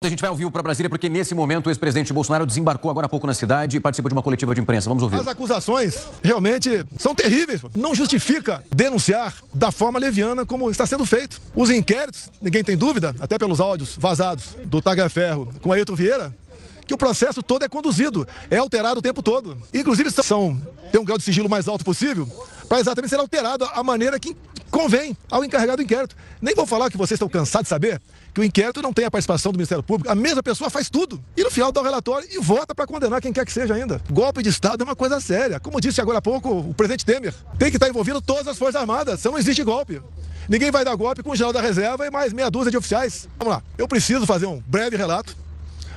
A gente vai ao vivo para Brasília porque, nesse momento, o ex-presidente Bolsonaro desembarcou agora há pouco na cidade e participou de uma coletiva de imprensa. Vamos ouvir. As acusações realmente são terríveis. Não justifica denunciar da forma leviana como está sendo feito. Os inquéritos, ninguém tem dúvida, até pelos áudios vazados do Tagliaferro com Ailton Vieira, que o processo todo é conduzido, é alterado o tempo todo. Inclusive, tem um grau de sigilo mais alto possível para exatamente ser alterado a maneira que convém ao encarregado do inquérito. Nem vou falar que vocês estão cansados de saber que o inquérito não tem a participação do Ministério Público. A mesma pessoa faz tudo. E no final dá o relatório e vota para condenar quem quer que seja ainda. Golpe de Estado é uma coisa séria. Como disse agora há pouco o presidente Temer, tem que estar envolvido todas as Forças Armadas, senão não existe golpe. Ninguém vai dar golpe com o general da reserva e mais meia dúzia de oficiais. Vamos lá, eu preciso fazer um breve relato,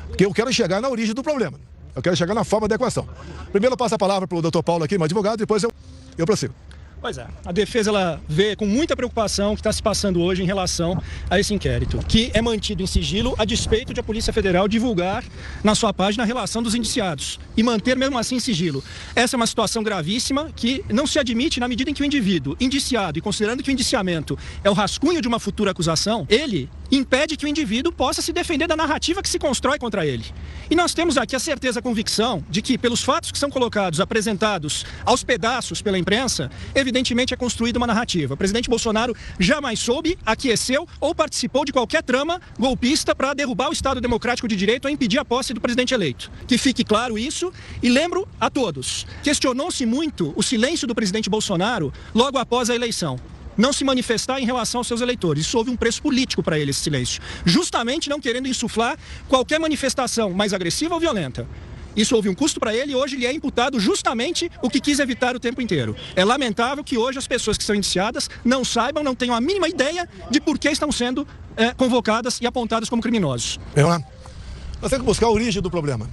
porque eu quero chegar na origem do problema. Eu quero chegar na forma de adequação. Primeiro eu passo a palavra para o doutor Paulo aqui, meu advogado, depois eu prossigo. Pois é, a defesa ela vê com muita preocupação o que está se passando hoje em relação a esse inquérito, que é mantido em sigilo a despeito de a Polícia Federal divulgar na sua página a relação dos indiciados e manter mesmo assim em sigilo. Essa é uma situação gravíssima que não se admite na medida em que o indivíduo indiciado, e considerando que o indiciamento é o rascunho de uma futura acusação, ele impede que o indivíduo possa se defender da narrativa que se constrói contra ele. E nós temos aqui a certeza, a convicção de que pelos fatos que são colocados, apresentados aos pedaços pela imprensa, evidentemente é construída uma narrativa. O presidente Bolsonaro jamais soube, aqueceu ou participou de qualquer trama golpista para derrubar o Estado Democrático de Direito ou impedir a posse do presidente eleito. Que fique claro isso e lembro a todos, questionou-se muito o silêncio do presidente Bolsonaro logo após a eleição. Não se manifestar em relação aos seus eleitores. Isso houve um preço político para ele, esse silêncio. Justamente não querendo insuflar qualquer manifestação mais agressiva ou violenta. Isso houve um custo para ele e hoje lhe é imputado justamente o que quis evitar o tempo inteiro. É lamentável que hoje as pessoas que são indiciadas não saibam, não tenham a mínima ideia de por que estão sendo convocadas e apontadas como criminosos. Nós temos que buscar a origem do problema.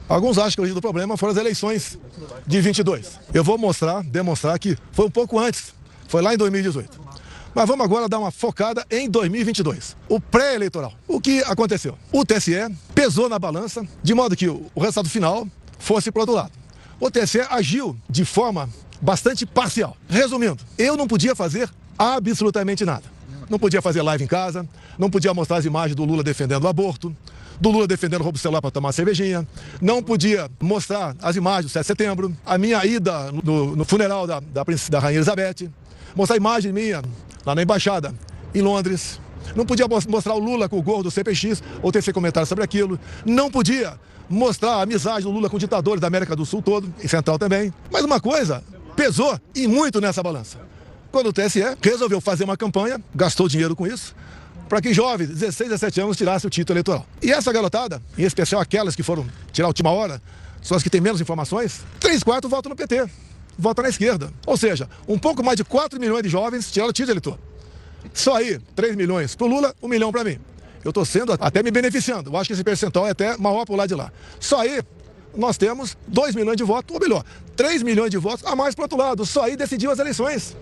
Alguns acham que a origem do problema foram as eleições de 22. Eu vou demonstrar que foi um pouco antes. Foi lá em 2018. Mas vamos agora dar uma focada em 2022. O pré-eleitoral. O que aconteceu? O TSE pesou na balança, de modo que o resultado final fosse para o outro lado. O TSE agiu de forma bastante parcial. Resumindo, eu não podia fazer absolutamente nada. Não podia fazer live em casa, não podia mostrar as imagens do Lula defendendo o aborto, do Lula defendendo o roubo do celular para tomar cervejinha, não podia mostrar as imagens do 7 de setembro, a minha ida no funeral da Rainha Elizabeth, mostrar a imagem minha lá na embaixada, em Londres. Não podia mostrar o Lula com o gorro do CPX ou tecer comentários sobre aquilo. Não podia mostrar a amizade do Lula com ditadores da América do Sul todo, e Central também. Mas uma coisa pesou e muito nessa balança. Quando o TSE resolveu fazer uma campanha, gastou dinheiro com isso, para que jovens de 16 a 17 anos tirassem o título eleitoral. E essa garotada, em especial aquelas que foram tirar a última hora, são as que têm menos informações, 3/4 votam no PT. Vota na esquerda. Ou seja, um pouco mais de 4 milhões de jovens tiraram o título eleitor. Só aí, 3 milhões para o Lula, 1 milhão para mim. Eu estou sendo até me beneficiando. Eu acho que esse percentual é até maior para o lado de lá. Só aí, nós temos 2 milhões de votos, ou melhor, 3 milhões de votos a mais para o outro lado. Só aí decidiu as eleições.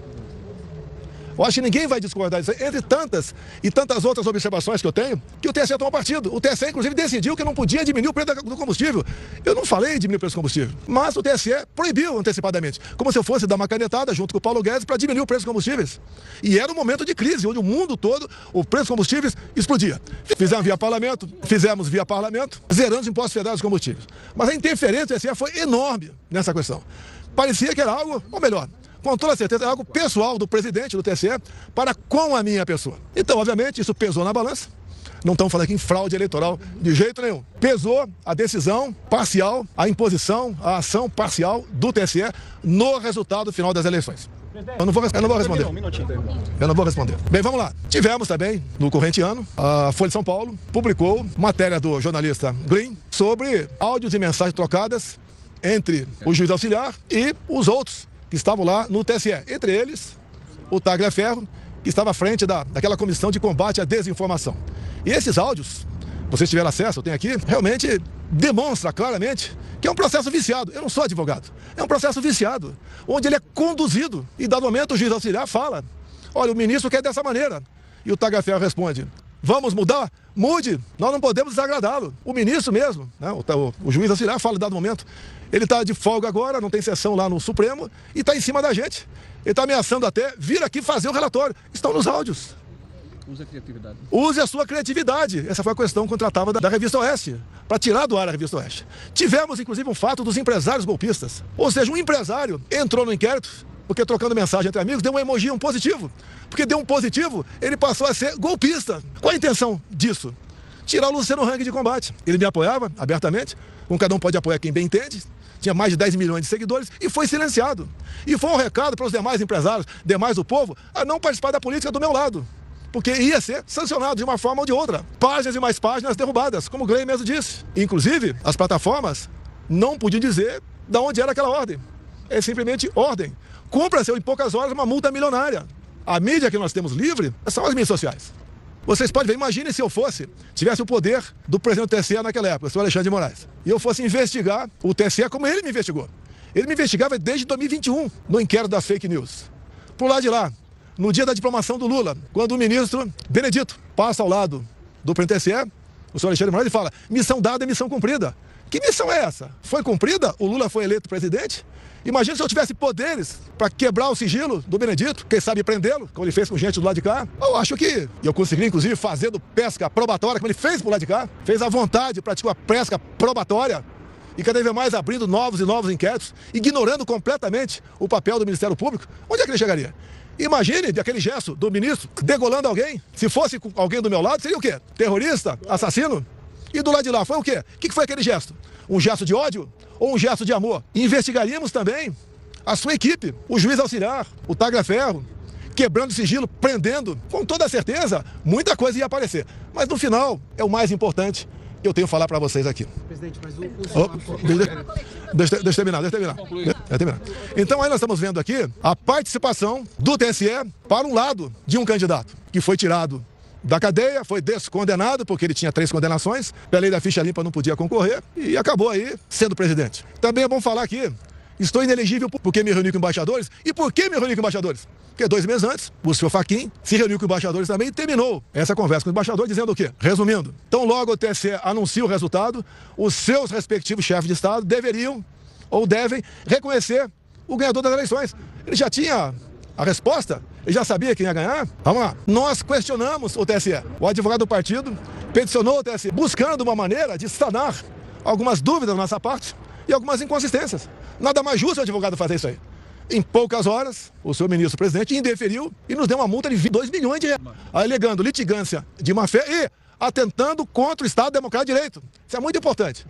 Eu acho que ninguém vai discordar disso. Entre tantas e tantas outras observações que eu tenho, que o TSE tomou partido. O TSE, inclusive, decidiu que não podia diminuir o preço do combustível. Eu não falei de diminuir o preço do combustível, mas o TSE proibiu antecipadamente. Como se eu fosse dar uma canetada junto com o Paulo Guedes para diminuir o preço dos combustíveis. E era um momento de crise, onde o mundo todo, o preço dos combustíveis explodia. Fizemos via parlamento, zerando os impostos federais dos combustíveis. Mas a interferência do TSE foi enorme nessa questão. Parecia que era algo, ou melhor, com toda certeza, é algo pessoal do presidente do TSE para com a minha pessoa. Então, obviamente, isso pesou na balança. Não estamos falando aqui em fraude eleitoral de jeito nenhum. Pesou a decisão parcial, a imposição, a ação parcial do TSE no resultado final das eleições. Eu não vou responder. Eu não vou responder. Bem, vamos lá. Tivemos também, no corrente ano, a Folha de São Paulo publicou matéria do jornalista Green sobre áudios e mensagens trocadas entre o juiz auxiliar e os outros que estavam lá no TSE. Entre eles, o Tagliaferro, que estava à frente daquela comissão de combate à desinformação. E esses áudios, vocês tiveram acesso, eu tenho aqui, realmente demonstra claramente que é um processo viciado. Eu não sou advogado. É um processo viciado, onde ele é conduzido e, dado momento, o juiz auxiliar fala: olha, o ministro quer dessa maneira. E o Tagliaferro responde: vamos mudar? Mude, nós não podemos desagradá-lo. O ministro mesmo, né, o juiz auxiliar fala, dado momento, ele está de folga agora, não tem sessão lá no Supremo, e está em cima da gente. Ele está ameaçando até vir aqui fazer o relatório. Estão nos áudios. Use a criatividade. Use a sua criatividade. Essa foi a questão que eu tratava da Revista Oeste, para tirar do ar a Revista Oeste. Tivemos, inclusive, um fato dos empresários golpistas. Ou seja, um empresário entrou no inquérito, porque trocando mensagem entre amigos, deu um emoji, um positivo. Porque deu um positivo, ele passou a ser golpista. Qual a intenção disso? Tirar o Luciano Hang de combate. Ele me apoiava abertamente, como cada um pode apoiar quem bem entende. Tinha mais de 10 milhões de seguidores e foi silenciado. E foi um recado para os demais empresários, demais do povo, a não participar da política do meu lado. Porque ia ser sancionado de uma forma ou de outra. Páginas e mais páginas derrubadas, como o Gley mesmo disse. Inclusive, as plataformas não podiam dizer de onde era aquela ordem. É simplesmente ordem. Cumpra-se em poucas horas uma multa milionária. A mídia que nós temos livre são as mídias sociais. Vocês podem ver, imagine se eu tivesse o poder do presidente do TSE naquela época, o senhor Alexandre de Moraes, e eu fosse investigar o TSE como ele me investigou. Ele me investigava desde 2021, no inquérito das fake news. Por lá de lá, no dia da diplomação do Lula, quando o ministro Benedito passa ao lado do presidente do TSE, o senhor Alexandre de Moraes, e fala: missão dada é missão cumprida. Que missão é essa? Foi cumprida? O Lula foi eleito presidente? Imagina se eu tivesse poderes para quebrar o sigilo do Benedito, quem sabe prendê-lo, como ele fez com gente do lado de cá. Eu acho que eu consegui, inclusive, fazendo pesca probatória, como ele fez pro lado de cá, fez à vontade, praticou a pesca probatória, e cada vez mais abrindo novos e novos inquéritos, ignorando completamente o papel do Ministério Público. Onde é que ele chegaria? Imagine aquele gesto do ministro degolando alguém. Se fosse alguém do meu lado, seria o quê? Terrorista? Assassino? E do lado de lá foi o quê? O que foi aquele gesto? Um gesto de ódio ou um gesto de amor? Investigaríamos também a sua equipe, o juiz auxiliar, o Tagliaferro, quebrando sigilo, prendendo. Com toda certeza, muita coisa ia aparecer. Mas no final, é o mais importante que eu tenho que falar para vocês aqui. Presidente, mas Deixa eu terminar. Então aí nós estamos vendo aqui a participação do TSE para um lado de um candidato que foi tirado da cadeia, foi descondenado, porque ele tinha 3 condenações, pela lei da ficha limpa não podia concorrer, e acabou aí sendo presidente. Também é bom falar aqui, estou inelegível porque me reuni com embaixadores. E por que me reuni com embaixadores? Porque 2 meses antes, o senhor Fachin se reuniu com embaixadores também e terminou essa conversa com o embaixador dizendo o quê? Resumindo, tão logo o TSE anuncia o resultado, os seus respectivos chefes de Estado deveriam ou devem reconhecer o ganhador das eleições. Ele já tinha a resposta, ele já sabia quem ia ganhar. Vamos lá. Nós questionamos o TSE. O advogado do partido peticionou o TSE buscando uma maneira de sanar algumas dúvidas da nossa parte e algumas inconsistências. Nada mais justo o advogado fazer isso aí. Em poucas horas, o senhor ministro-presidente indeferiu e nos deu uma multa de 2 milhões de reais, alegando litigância de má-fé e atentando contra o Estado Democrático de Direito. Isso é muito importante.